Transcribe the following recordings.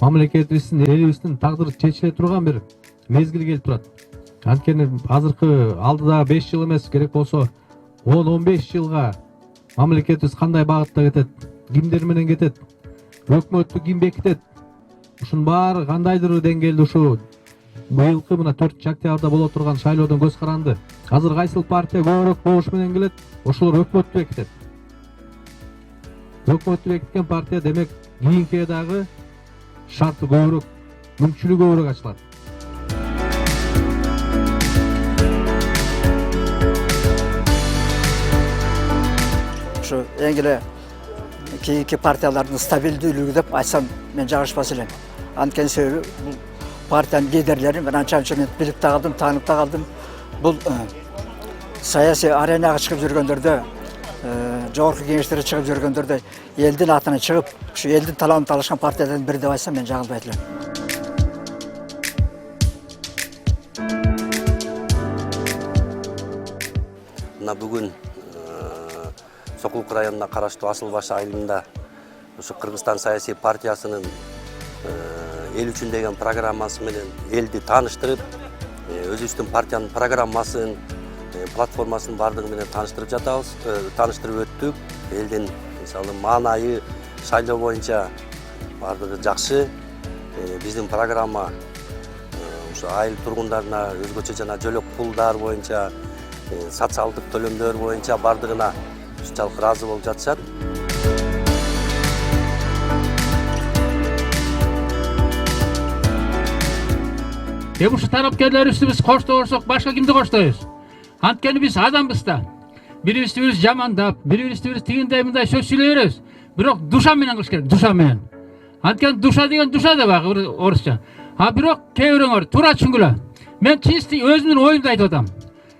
мамлекетибиздин, элибиздин тагдыры чечиле турган бир мезгил келип турат. Анткени азыркы алдыдагы 5 жыл эмес, керек болсо 10-15 жылга мамлекетибиз кандай багытта кетет, кимдер менен кетет, өкмөттү ким бекитет, ушунун баары кандайдыр деңгээлде ушу быйылкы мына 4-октябрда боло турган шайлоодон көз каранды. Азыр кайсыл партия көбүрөөк добуш менен келет, ошолор өкмөттү бекитет. Өкмөттү бекиткен партия демек кийинки дагы шарты көбүрөөк, мүмкүнчүлүгү көбүрөөк ачылат. Şu engile keyinki partiyaların stabildiği деп айтсам мен жагышпас элем. Анткени себеби бул партиянын лидерлерин мен анча мен билип да калдым, таанып да калдым. Бул саясий аренага чыгып жүргөндөрдө, жогорку кеңештерге чыгып жүргөндөрдө элдин атына чыгып, ушу элдин талабын талашкан партиядан бири деп айтсам мен жаңылбайт элем. Мына бүгүн Сокулук районуна караштуу Асыл Баш айылында ушу Кыргызстан саясий партиясынын эл үчүн деген программасы менен элди тааныштырып, өзүбүздүн партиянын программасын, платформасын бардыгы менен тааныштырып жатабыз, тааныштырып өттүк. Элдин мисалы маанайы шайлоо боюнча бардыгы жакшы. Биздин программа ушу айыл тургундарына өзгөчө жана жөлөк пулдар боюнча, социалдык төлөмдөр боюнча бардыгына ушунчалык ыраазы болуп жатышат. Ушу тарапкерлерибизди биз коштобосок башка кимди коштойбуз? Анткени биз адамбыз да. Бирибизди бирибиз жамандап, бирибизди бирибиз тигиндей мындай сөз сүйлөй беребиз. Бирок душа менен кылыш керек, душа менен. Анткени душа деген душа да баягы орусча. Бирок кээ бирөөңөр туура түшүнгүлө. Мен чисти өзүмдүн оюмду айтып атам.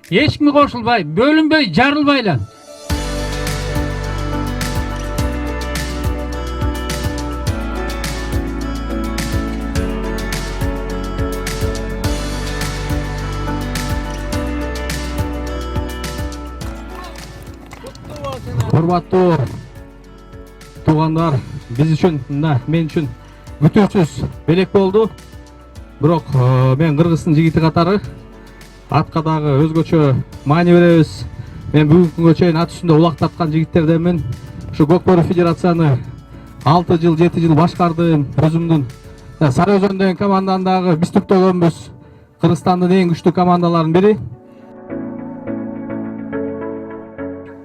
Эч кимге кошулбай, бөлүнбөй, жарылбай эле. Урматтуу туугандар, биз үчүн, мен үчүн бүтүнсүз белек болду. Бирок мен Кыргыздын жигити катары атка дагы өзгөчө маани беребиз. Мен бүгүнкү күнгө чейин ат үстүндө улактаткан жигиттерденмин. Ушу Көкбөрү федерацияны 6 жыл, 7 жыл башкардым. Өзүмдүн Сары Өзөн деген команданы дагы биз түптөгөнбүз. Кыргызстандын эң күчтүү командаларынын бири.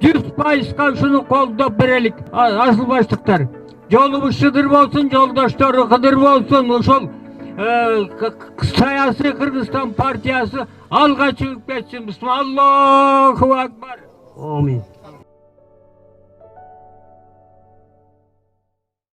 100% ушуну колдоп берелик, асыл баштыктар. Жолубуз шыдыр болсун, жолдоштору кыдыр болсун. Ошол саясий Кыргызстан партиясы алга чыгып кетсин. Аллаху акбар. Амин.